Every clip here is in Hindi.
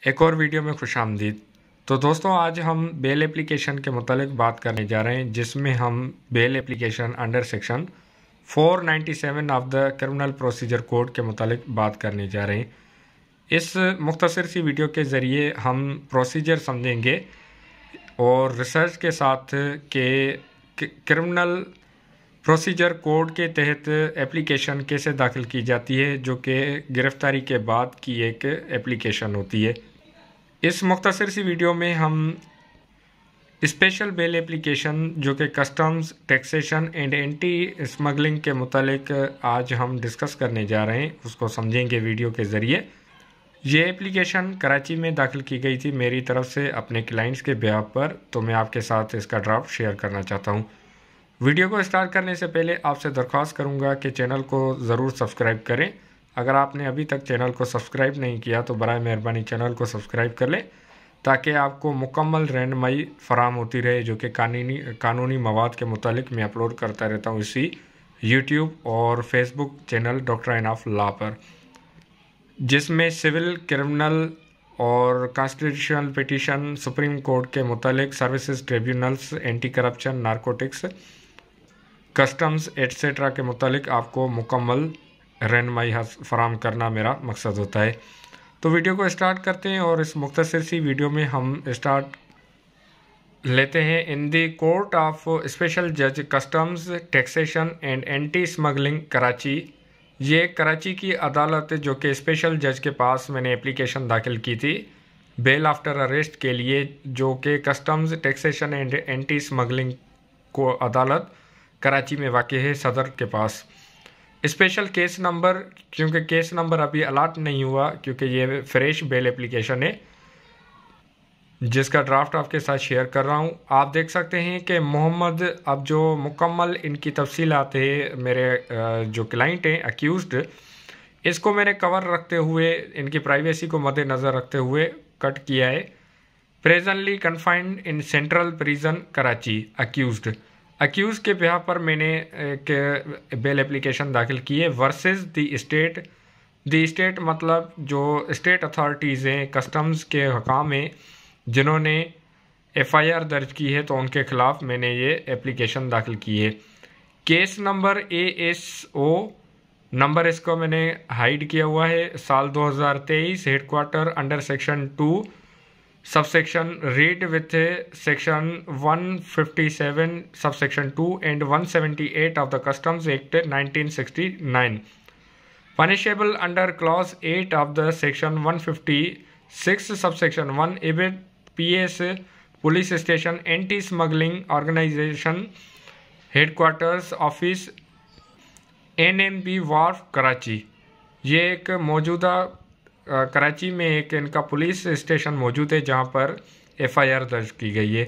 एक और वीडियो में खुशामदीद। तो दोस्तों, आज हम बेल एप्लीकेशन के मुतालिक बात करने जा रहे हैं, जिसमें हम bail application under section 497 of the criminal procedure code के मुतालिक बात करने जा रहे हैं। इस मुख्तसर सी वीडियो के ज़रिए हम प्रोसीजर समझेंगे और रिसर्च के साथ के क्रिमिनल प्रोसीजर कोड के तहत एप्लीकेशन कैसे दाखिल की जाती है, जो कि गिरफ्तारी के बाद की एक एप्लीकेशन होती है। इस मुख्तसर सी वीडियो में हम स्पेशल बेल एप्लीकेशन, जो कि customs, taxation and anti smuggling के मुतालिक आज हम डिस्कस करने जा रहे हैं, उसको समझेंगे वीडियो के ज़रिए। ये एप्लीकेशन कराची में दाखिल की गई थी मेरी तरफ से अपने क्लाइंट्स के बिहाफ पर, तो मैं आपके साथ इसका ड्राफ्ट शेयर करना चाहता हूँ। वीडियो को स्टार्ट करने से पहले आपसे दरख्वास्त करूंगा कि चैनल को ज़रूर सब्सक्राइब करें। अगर आपने अभी तक चैनल को सब्सक्राइब नहीं किया तो बराए मेहरबानी चैनल को सब्सक्राइब कर लें, ताकि आपको मुकम्मल रहनुमाई फराम होती रहे, जो कि कानूनी मवाद के मुतालिक मैं अपलोड करता रहता हूँ इसी यूट्यूब और Facebook channel doctor of law पर, जिसमें सिविल, क्रिमिनल और कॉन्स्टिट्यूशनल पिटीशन, सुप्रीम कोर्ट के मुतालिक services tribunals, anti corruption, narcotics, customs etcetera के मुतालिक आपको मुकम्मल रहनुमाई फराम करना मेरा मकसद होता है। तो वीडियो को स्टार्ट करते हैं और इस मुख्तसर सी वीडियो में हम स्टार्ट लेते हैं। इन दी कोर्ट ऑफ स्पेशल जज customs, taxation and anti smuggling Karachi. ये कराची की अदालत, जो कि स्पेशल जज के पास मैंने एप्लीकेशन दाखिल की थी बेल आफ्टर अरेस्ट के लिए, जो कि customs, taxation and anti smuggling को अदालत कराची में वाक़ है, सदर के पास। स्पेशल केस नंबर, क्योंकि केस नंबर अभी अलाट नहीं हुआ, क्योंकि ये फ्रेश बेल एप्लीकेशन है जिसका ड्राफ्ट आपके साथ शेयर कर रहा हूँ। आप देख सकते हैं कि मोहम्मद, अब जो मुकम्मल इनकी तफसीलात है, मेरे जो क्लाइंट हैं अक्यूज्ड, इसको मैंने कवर रखते हुए, इनकी प्राइवेसी को मद्देनज़र रखते हुए कट किया है। Presently confined in central prison Karachi accuse के बिहाफ पर मैंने एक बेल एप्लीकेशन दाखिल की है वर्सेस द स्टेट मतलब जो स्टेट अथॉरिटीज़ हैं, कस्टम्स के हकाम हैं, जिन्होंने FIR दर्ज की है, तो उनके ख़िलाफ़ मैंने ये एप्लीकेशन दाखिल की है। केस नंबर ASO नंबर इसको मैंने हाइड किया हुआ है, साल 2023, headquarter under section 2 subsection read with section 157 subsection 2 and 178 of the customs act 1969, punishable under clause 8 of the section 156 subsection 1 ibid PS police station, anti smuggling organization, headquarters office NMB wharf Karachi. ये एक मौजूदा कराची में एक इनका पुलिस स्टेशन मौजूद है जहां पर FIR दर्ज की गई है।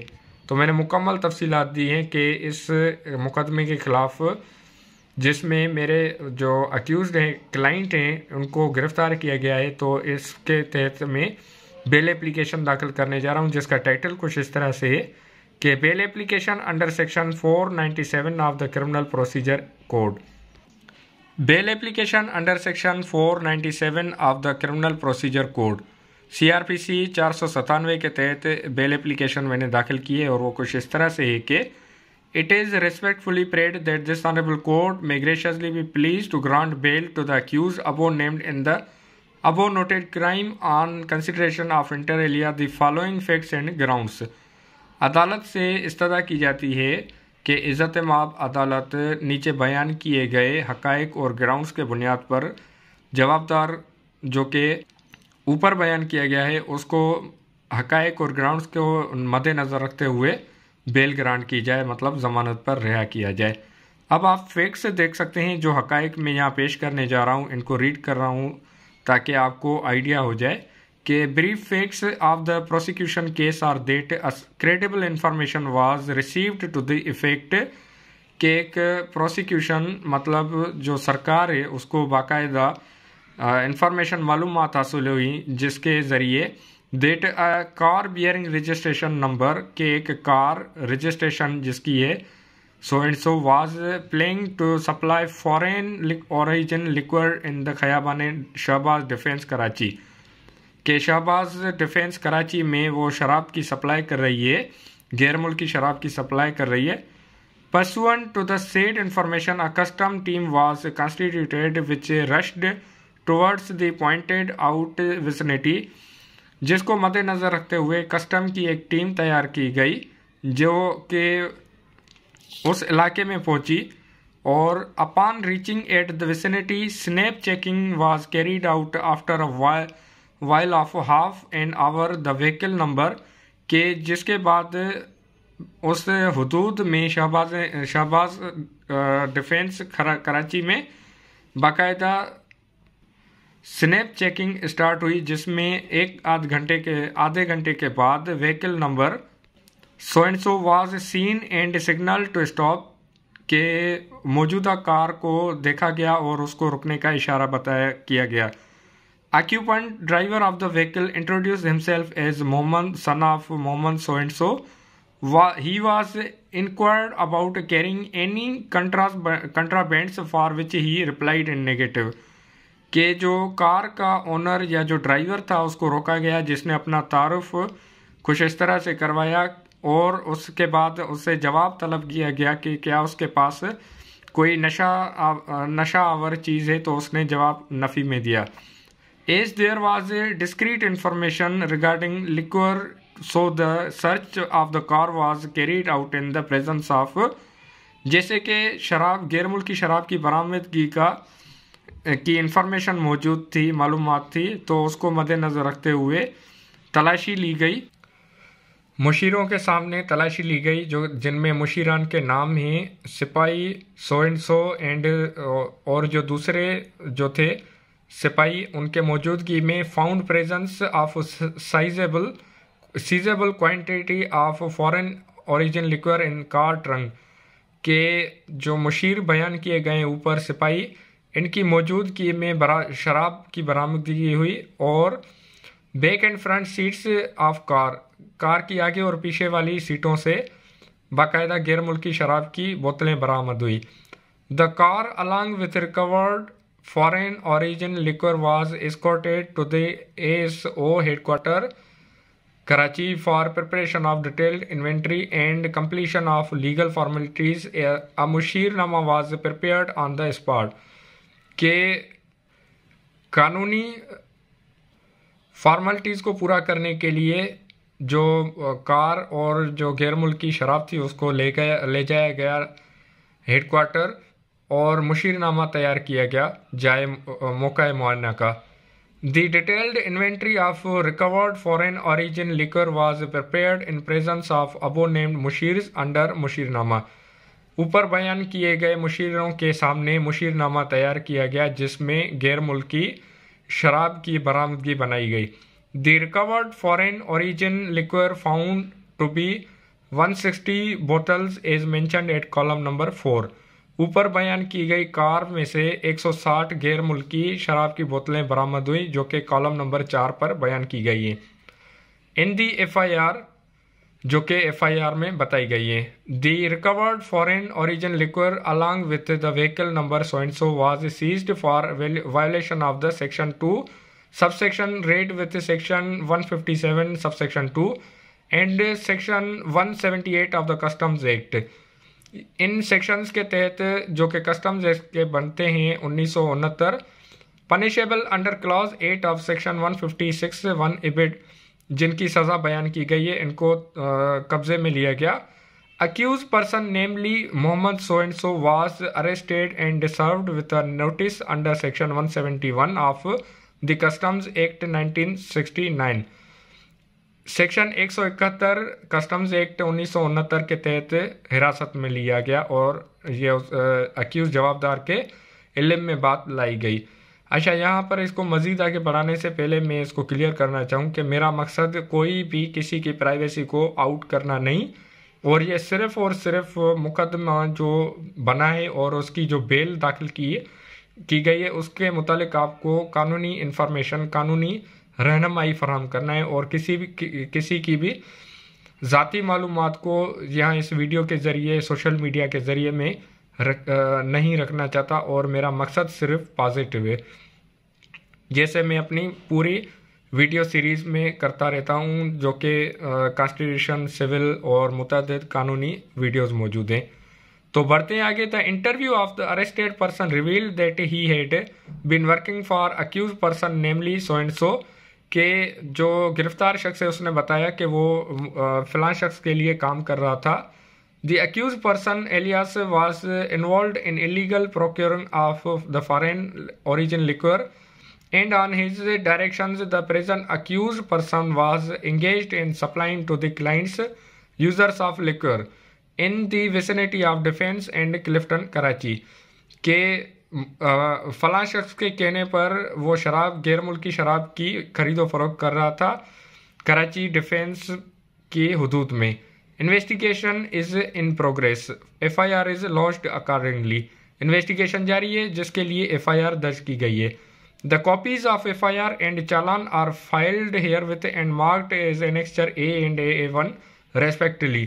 तो मैंने मुकम्मल तफसीलात दी हैं कि इस मुकदमे के ख़िलाफ़, जिसमें मेरे जो अक्यूज़्ड हैं, क्लाइंट हैं, उनको गिरफ़्तार किया गया है, तो इसके तहत मैं बेल एप्लीकेशन दाखिल करने जा रहा हूं, जिसका टाइटल कुछ इस तरह से है कि bail application under section 497 of the criminal procedure code. Bail application under section 497 of the criminal procedure code CRPC 497 के तहत बेल एप्लीकेशन मैंने दाखिल की है, और वो कुछ इस तरह से है कि it is respectfully prayed that this honourable court may graciously be please to grant bail to the accused above named in the above noted crime on consideration of inter alia the following facts and grounds. अदालत से इस्तदा की जाती है कि इज़्ज़त-ए-माब अदालत नीचे बयान किए गए हक़ाइक़ और ग्राउंड्स के बुनियाद पर जवाबदार, जो कि ऊपर बयान किया गया है, उसको हक़ाइक़ और ग्राउंड्स को मद्देनज़र रखते हुए बेल ग्रांट की जाए, मतलब ज़मानत पर रिहा किया जाए। अब आप फैक्ट्स देख सकते हैं, जो हक़ाइक़ मैं यहाँ पेश करने जा रहा हूँ, इनको रीड कर रहा हूँ ताकि आपको आइडिया हो जाए कि brief facts of the prosecution case are that credible information was received to the effect के एक प्रोसिक्यूशन, मतलब जो सरकार है, उसको बाकायदा इंफॉर्मेशन मालूमात हासिल हुई, जिसके ज़रिए that car bearing registration number, के एक कार रजिस्ट्रेशन जिसकी है so and so was playing to supply foreign origin liquor in the Khayaban Shahbaz defence Karachi. कि शहबाज डिफेंस कराची में वो शराब की सप्लाई कर रही है, गैर मुल्की शराब की सप्लाई कर रही है। Pursuant to the said information, a custom team was constituted which rushed towards the pointed out vicinity, जिसको मद्देनजर रखते हुए कस्टम की एक टीम तैयार की गई जो कि उस इलाके में पहुंची, और upon reaching at the vicinity, snap checking was carried out after a while of half an hour the vehicle number, के जिसके बाद उस हदूद में शहबाज डिफेंस कराची में बाकायदा स्नैप चेकिंग स्टार्ट हुई, जिसमें आधे घंटे के बाद vehicle number so and so was seen and signal to stop, के मौजूदा कार को देखा गया और उसको रुकने का इशारा किया गया। Occupant driver of the vehicle introduce himself as Mohammad son of Mohammad so and so. He was inquired about carrying any contrabands, for which he replied in negative, कि जो कार का ओनर या जो ड्राइवर था उसको रोका गया, जिसने अपना तारुफ कुछ इस तरह से करवाया, और उसके बाद उससे जवाब तलब किया गया कि क्या उसके पास कोई नशा आवर चीज़ है, तो उसने जवाब नफ़ी में दिया। As there was a discrete information regarding liquor, so the search of the car was carried out in the presence of, जैसे कि शराब गैर मुल्की शराब की बरामदगी की इंफॉर्मेशन मौजूद थी, मालूमात थी, तो उसको मद्देनज़र रखते हुए तलाशी ली गई, मुशीरों के सामने तलाशी ली गई, जो जिनमें मुशीरान के नाम हैं सिपाही सो एंड सो एंड, और जो दूसरे जो थे सिपाही, उनके मौजूदगी में found presence of seizable quantity of foreign origin liquor in car trunk, के जो मुशीर बयान किए गए ऊपर सिपाही, इनकी मौजूदगी में शराब की बरामदगी हुई, और back and front seats of car की आगे और पीछे वाली सीटों से बाकायदा गैर मुल्की शराब की बोतलें बरामद हुई। The car along with recovered foreign origin liquor was escorted to the ASO headquarters Karachi for preparation of detailed inventory and completion of legal formalities. A mushirnama was prepared on the spot, के कानूनी फॉर्मेलिटीज़ को पूरा करने के लिए जो कार और जो गैर मुल्की शराब थी उसको ले जाया गया हेडक्वार्टर, और मुशीरनामा तैयार किया गया जाए मौका मुआयना का। The detailed inventory of recovered foreign origin liquor was prepared in presence of above named मुशीर्स अंडर मुशीरनामा। ऊपर बयान किए गए मुशीरों के सामने मुशीरनामा तैयार किया गया, जिसमें गैर मुल्की शराब की बरामदगी बनाई गई। The recovered foreign origin liquor found to be 160 bottles as mentioned at column number 4। ऊपर बयान की गई कार में से 160 गैर मुल्की शराब की बोतलें बरामद हुई, जो कि कॉलम नंबर 4 पर बयान की गई हैं। इन दी FIR, जो कि FIR में बताई गई है, the recovered foreign origin liquor along with the vehicle number so and so was seized for violation of the section 2 subsection read with section 157 subsection 2 and section 178 of the customs act. इन सेक्शंस के तहत जो कि कस्टम्स एक्ट के बनते हैं 1969, punishable under clause 8 of section 156 1 इबिड, जिनकी सज़ा बयान की गई है, इनको कब्जे में लिया गया। Accused person namely Mohammad so and so was arrested and served with a notice under section 171 of the customs act 1969। Section 171 customs act 1969 के तहत हिरासत में लिया गया, और ये अक्यूज जवाबदार के इल्म में बात लाई गई। अच्छा, यहाँ पर इसको मज़ीद आगे बढ़ाने से पहले मैं इसको क्लियर करना चाहूँ कि मेरा मकसद कोई भी किसी की प्राइवेसी को आउट करना नहीं, और ये सिर्फ़ और सिर्फ मुकदमा जो बना है और उसकी जो बेल दाखिल की गई है उसके मुतालिक आपको कानूनी इंफॉर्मेशन, कानूनी रहनुमाई फराहम करना है, और किसी की भी ज़ाती मालूमात को यहाँ इस वीडियो के ज़रिए, सोशल मीडिया के ज़रिए में नहीं रखना चाहता, और मेरा मकसद सिर्फ पॉजिटिव है। जैसे मैं अपनी पूरी वीडियो सीरीज़ में करता रहता हूँ, जो कि कॉन्स्टिट्यूशन, सिविल और मुतअद्दिद कानूनी वीडियोज़ मौजूद हैं। तो बढ़ते हैं आगे। The interview of the arrested person revealed that he had been working for accused person namely so and so, के जो गिरफ्तार शख्स है उसने बताया कि वो फलां शख्स के लिए काम कर रहा था। The accused person alias was involved in illegal procuring of the foreign origin liquor and on his directions the present accused person was engaged in supplying to the clients users of liquor in the vicinity of Defence and Clifton, Karachi। के फलां शख्स के कहने पर वो शराब, गैर मुल्की शराब की खरीदो फरोख्त कर रहा था कराची डिफेंस की हदूद में। Investigation is in progress, FIR is launched accordingly. Investigation जारी है जिसके लिए FIR दर्ज की गई है। The copies of FIR and challan are filed herewith and marked as Annexure A and A1 respectively।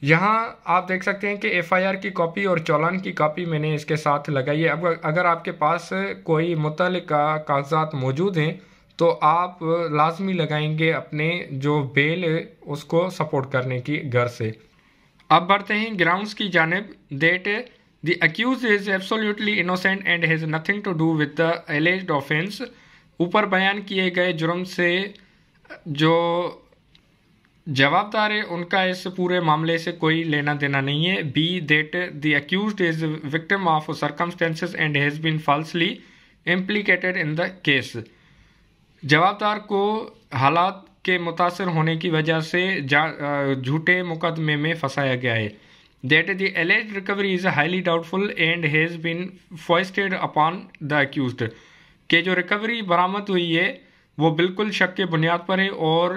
यहाँ आप देख सकते हैं कि FIR की कॉपी और चालान की कॉपी मैंने इसके साथ लगाई है। अब अगर आपके पास कोई मुतल्लिका कागजात मौजूद हैं तो आप लाजमी लगाएंगे अपने जो बेल है उसको सपोर्ट करने की गर्ज से। अब बढ़ते हैं ग्राउंड्स की जानिब। That The accused is absolutely innocent and has nothing to do with the alleged offence। ऊपर बयान किए गए जुर्म से जो जवाबदार है उनका इस पूरे मामले से कोई लेना देना नहीं है। B that the accused is victim of circumstances and has been falsely implicated in the case। जवाबदार को हालात के मुतासर होने की वजह से झूठे मुकदमे में फंसाया गया है। That the alleged recovery is highly doubtful and has been foisted upon the accused। के जो रिकवरी बरामद हुई है वो बिल्कुल शक के बुनियाद पर है और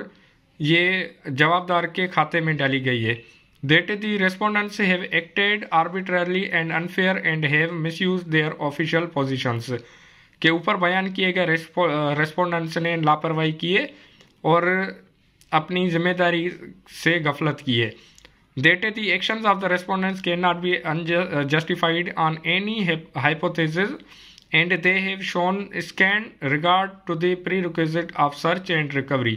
ये जवाबदार के खाते में डाली गई है। That the respondents have acted arbitrarily and unfair and have misused their official positions। के ऊपर बयान किए गए रेस्पोंडेंट्स ने लापरवाही की है और अपनी जिम्मेदारी से गफलत की है। That the actions of the respondents cannot be justified on any hypothesis and they have shown scant regard to the prerequisite of search and recovery।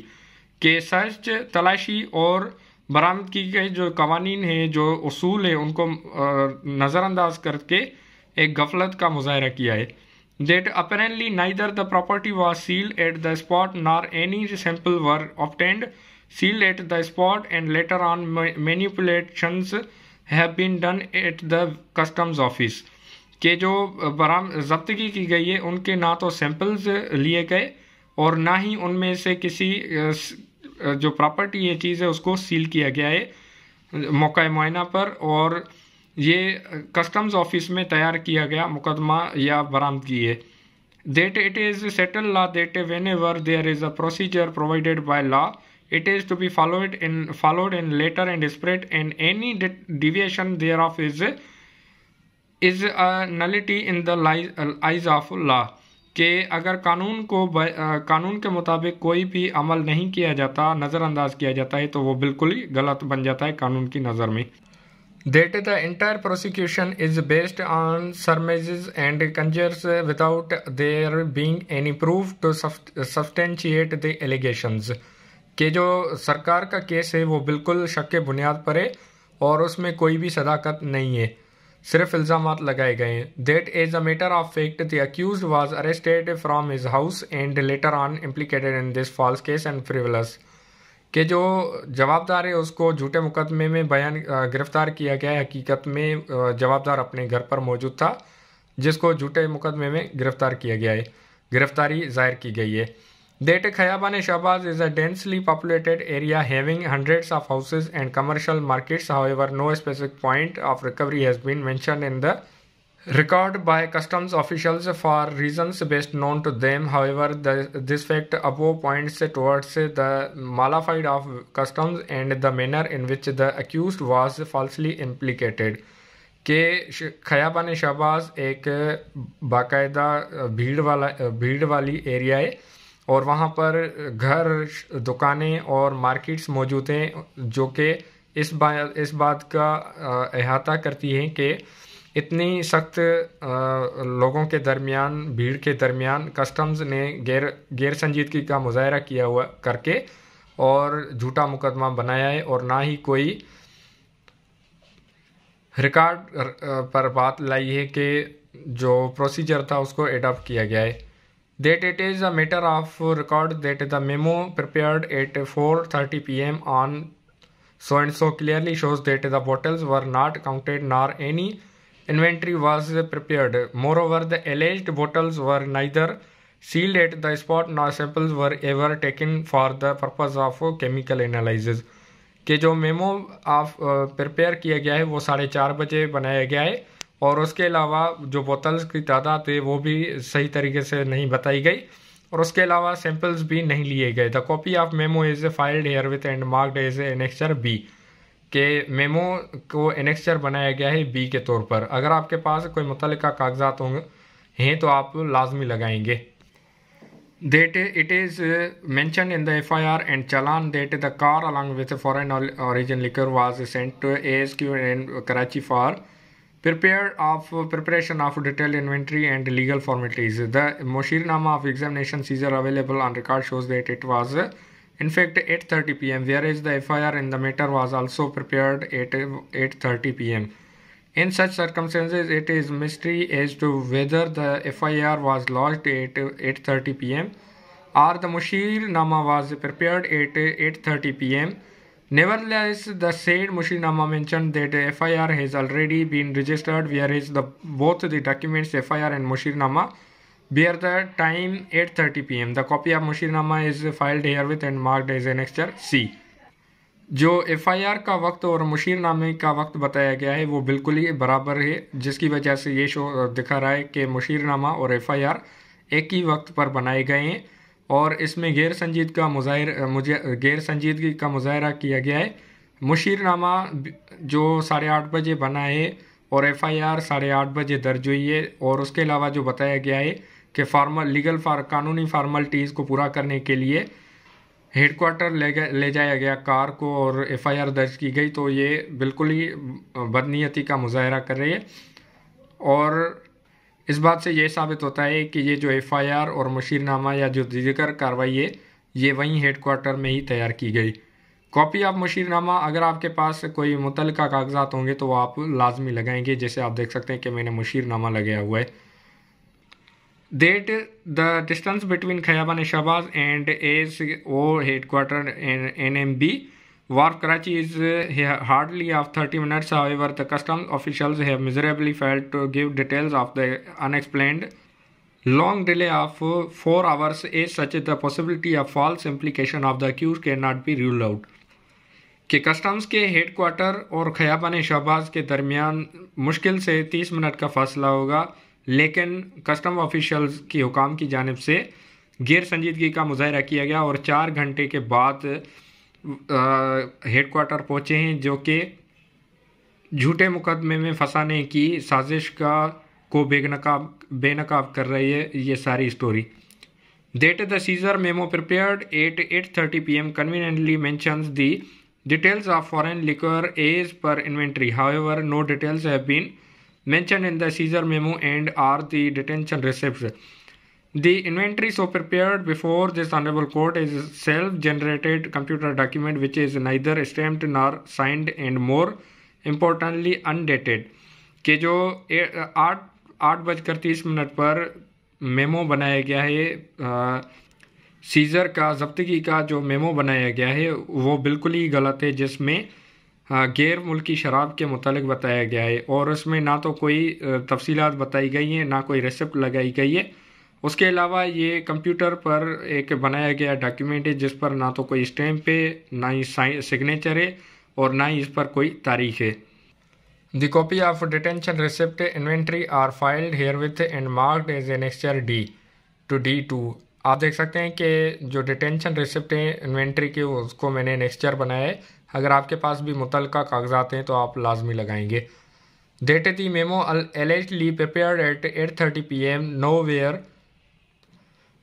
के सर्च, तलाशी और बरामद की गई जो कवानीन है, जो उसूल है, उनको नज़रअंदाज करके एक गफलत का मुजाहरा किया है। That apparently neither the property was sealed at the spot nor any sample were obtained sealed at the spot and later on manipulations have been done at the customs office। के जो जब्तगी की गई है उनके ना तो सैंपल्स लिए गए और ना ही उनमें से किसी जो प्रॉपर्टी ये चीज़ है उसको सील किया गया है मौका मुआयना पर, और ये कस्टम्स ऑफिस में तैयार किया गया मुकदमा या बरामदगी है। That it is settled law that whenever there is a procedure provided by law it is to be followed in letter and spirit and any deviation thereof is a nullity in the eyes of law। कि अगर कानून के मुताबिक कोई भी अमल नहीं किया जाता, नज़रअंदाज किया जाता है, तो वो बिल्कुल ही गलत बन जाता है कानून की नज़र में। That the entire prosecution is based on surmises and conjectures without there being any proof to substantiate the allegations। कि जो सरकार का केस है वो बिल्कुल शक के बुनियाद पर है और उसमें कोई भी सदाकत नहीं है, सिर्फ इल्ज़ामात लगाए गए हैं। That as a matter of fact the accused was arrested from his house and later on implicated in this false case and frivolous। कि जो जवाबदार है उसको झूठे मुकदमे में गिरफ्तार किया गया है, हकीकत में जवाबदार अपने घर पर मौजूद था जिसको झूठे मुकदमे में गिरफ्तार किया गया है, गिरफ्तारी जाहिर की गई है। That Khayabane Shahbaz is a densely populated area having hundreds of houses and commercial markets। However, no specific point of recovery has been mentioned in the record by customs officials for reasons best known to them। However, this fact above points towards the malafide of customs and the manner in which the accused was falsely implicated। के खयाबान शहबाज एक बाकायदा भीड़ वाली एरिया है और वहाँ पर घर, दुकानें और मार्केट्स मौजूद हैं जो कि इस बात का अहाता करती हैं कि इतनी सख्त लोगों के दरमियान, भीड़ के दरमियान कस्टम्स ने गैर संजीदगी का मुजाहरा किया हुआ करके और झूठा मुकदमा बनाया है, और ना ही कोई रिकॉर्ड पर बात लाई है कि जो प्रोसीजर था उसको एडॉप्ट किया गया है. That it is a matter of record that the memo prepared at 4:30 p.m. on so and so clearly shows that the bottles were not counted nor any inventory was prepared. Moreover, the alleged bottles were neither sealed at the spot nor samples were ever taken for the purpose of chemical analysis. कि जो मेमो आप प्रिपेयर किया गया है वो 4:30 बजे बनाया गया है, और उसके अलावा जो बोतल्स की तादाद है वो भी सही तरीके से नहीं बताई गई, और उसके अलावा सैंपल्स भी नहीं लिए गए. The copy of memo is filed herewith and marked as annexure B. के मेमो को एनेक्चर बनाया गया है बी के तौर पर. अगर आपके पास कोई मुतल्लिका कागजात होंगे हैं तो आप लाजमी लगाएंगे. That it is mentioned in the FIR and challan that the car along with foreign origin liquor was sent to ASQ in Karachi for preparation of detailed inventory and legal formalities. The Moshirnama of examination seizure available on record shows that it was in fact 8:30 p.m. whereas the FIR in the matter was also prepared at 8:30 p.m. In such circumstances, it is mystery as to whether the FIR was lodged at 8:30 p.m. or the Mushirnama was prepared at 8:30 p.m. Nevertheless, the said Mushirnama mentioned that the FIR has already been registered, whereas both the documents FIR and Mushirnama bear the time 8:30 p.m. The copy of Mushirnama is filed herewith and marked as annexure C. जो FIR का वक्त और मुशीरनामे का वक्त बताया गया है वो बिल्कुल ही बराबर है, जिसकी वजह से ये शो दिखा रहा है कि मुशीरनामा और FIR एक ही वक्त पर बनाए गए हैं, और इसमें गैर संजीदगी का मुजाहरा किया गया है. मुशीरनामा जो 8:30 बजे बना है और FIR 8:30 बजे दर्ज हुई है, और उसके अलावा जो बताया गया है कि कानूनी फार्मलिटीज़ को पूरा करने के लिए हेडक्वार्टर ले जाया गया कार को और FIR दर्ज की गई, तो ये बिल्कुल ही बदनीयती का मुजाहरा कर रही है. और इस बात से ये साबित होता है कि ये जो FIR और मुशीरनामा या जो दीगर कार्रवाई है ये वहीं हेडक्वार्टर में ही तैयार की गई. कॉपी ऑफ मुशीरनामा, अगर आपके पास कोई मुतल्लिका कागजात होंगे तो वो आप लाजमी लगाएंगे. जैसे आप देख सकते हैं कि मैंने मुशीरनामा लगाया हुआ है. That the distance between Khayaban Shahbaz and ASO headquarter in NMB Wharf Karachi is hardly of 30 minutes. However, the customs officials have miserably failed to give details of the unexplained long delay of 4 hours. As such, the possibility of false implication of the accused cannot be ruled out. कि कस्टम्स के हेडक्वार्टर और खयाबान शहबाज के दरमियान मुश्किल से 30 मिनट का फासला होगा, लेकिन कस्टम ऑफिशियल्स की हुकाम की जानिब से गैर संजीदगी का मुजाहरा किया गया और 4 घंटे के बाद हेडक्वार्टर पहुँचे हैं, जो कि झूठे मुकदमे में फंसाने की साजिश को बेनकाब कर रही है ये सारी story. That the Caesar memo prepared at 8:30 p.m. conveniently mentions the details of foreign liquor as per inventory. However, no details have been mentioned in the Caesar memo and are the detention receipts. The inventory so prepared before this honorable court is self-generated computer document which is neither stamped nor signed and more importantly undated. कि जो 8:30 पर मेमो बनाया गया है, सीज़र का ज़ब्तगी का जो मेमो बनाया गया है वो बिल्कुल ही गलत है, जिसमें गैर मुल्की शराब के मुतालिक बताया गया है और उसमें ना तो कोई तफसीलात बताई गई हैं ना कोई रेसिप्ट लगाई गई है. उसके अलावा ये कंप्यूटर पर एक बनाया गया डॉक्यूमेंट है जिस पर ना तो कोई स्टैम्प है, ना ही सिग्नेचर है और ना ही इस पर कोई तारीख है. The copy of detention receipt inventory are filed herewith and marked as annexure D to D2. आप देख सकते हैं कि जो डिटेंशन रिसिप्ट है इन्वेंट्री के उसको मैंने एनेक्चर बनाया है. अगर आपके पास भी मुतल्लिका कागजात हैं तो आप लाजमी लगाएंगे. That the memo allegedly prepared at 8:30 p.m. nowhere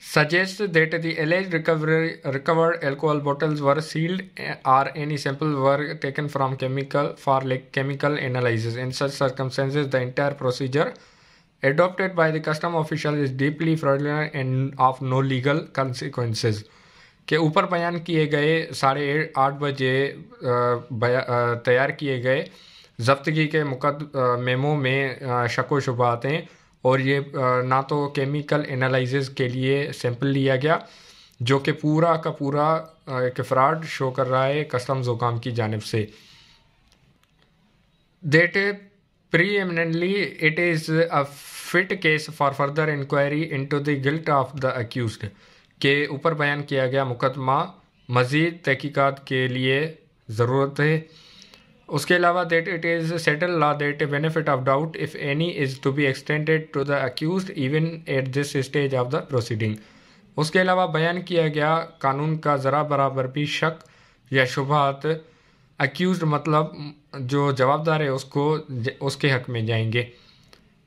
suggests that the alleged recovered alcohol bottles were sealed or any sample were taken from chemical analysis. In such circumstances, the entire procedure adopted by the custom official is deeply fraudulent and of no legal consequences. के ऊपर बयान किए गए 8:30 बजे तैयार किए गए जब्तगी के मेमो में शक व शुबहात हैं और ये ना तो केमिकल एनालिसिस के लिए सैंपल लिया गया जो कि पूरा का पूरा एक फ्रॉड शो कर रहा है कस्टम्स हुकाम की जानिब से. That preeminently it is a fit case for further inquiry into the guilt of the accused. के ऊपर बयान किया गया मुकदमा मज़ीद तहकीकात के लिए ज़रूरत है. उसके अलावा that it is settled law that benefit of doubt if any is to be extended to the accused even at this stage of the proceeding. उसके अलावा बयान किया गया कानून का ज़रा बराबर भी शक या शुबहात accused मतलब जो जवाबदार है उसके हक में जाएंगे.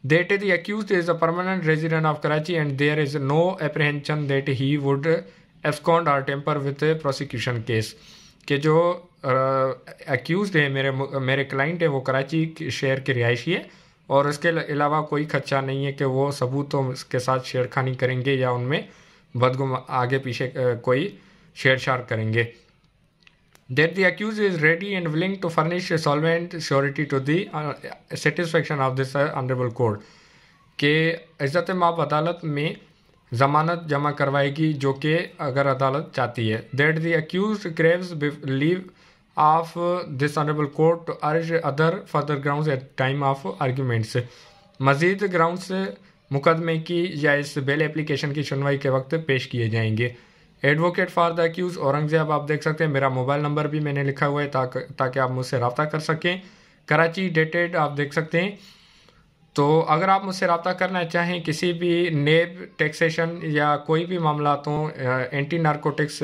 That the accused is a permanent resident of Karachi and there is no apprehension that he would abscond or tamper with the prosecution case. कि जो accused है मेरे क्लाइंट है वो कराची शहर के रिहायशी है और उसके अलावा कोई खदशा नहीं है कि वो सबूतों के साथ छेड़खानी करेंगे या उनमें बदगुम आगे पीछे कोई छेड़छाड़ करेंगे. That the accused is ready and willing to furnish a solvent surety to the satisfaction of this honorable court. के इज़्ज़त माब अदालत में ज़मानत जमा करवाएगी जो कि अगर अदालत चाहती है. That the accused craves leave of this honorable court to urge other further grounds at time of arguments. मज़ीद ग्राउंड्स मुकदमे की या इस बेल एप्लीकेशन की सुनवाई के वक्त पेश किए जाएंगे. Advocate for the accused Aurangzeb आप देख सकते हैं. मेरा मोबाइल नंबर भी मैंने लिखा हुआ है ताकि आप मुझसे रब्ता कर सकें. कराची डेटेड आप देख सकते हैं. तो अगर आप मुझसे रब्ता करना चाहें किसी भी नेब टैक्सेशन या कोई भी मामला हो एंटी नारकोटिक्स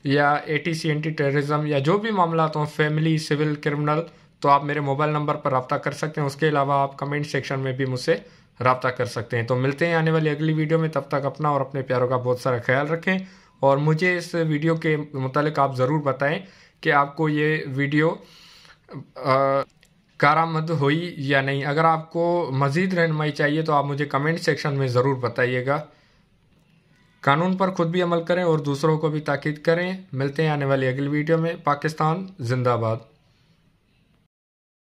या ATC एंटी टेररिज्म या जो भी मामला हो फैमिली सिविल क्रिमिनल तो आप मेरे मोबाइल नंबर पर रब्ता कर सकते हैं. उसके अलावा आप कमेंट सेक्शन में भी मुझसे रब्ता कर सकते हैं. तो मिलते हैं आने वाली अगली वीडियो में. तब तक अपना और अपने प्यारों का बहुत सारा ख्याल रखें और मुझे इस वीडियो के मुतालिक आप ज़रूर बताएं कि आपको ये वीडियो कारआमद हुई या नहीं. अगर आपको मज़ीद रहनुमाई चाहिए तो आप मुझे कमेंट सेक्शन में ज़रूर बताइएगा. कानून पर खुद भी अमल करें और दूसरों को भी ताकीद करें. मिलते हैं आने वाली अगली वीडियो में. पाकिस्तान जिंदाबाद.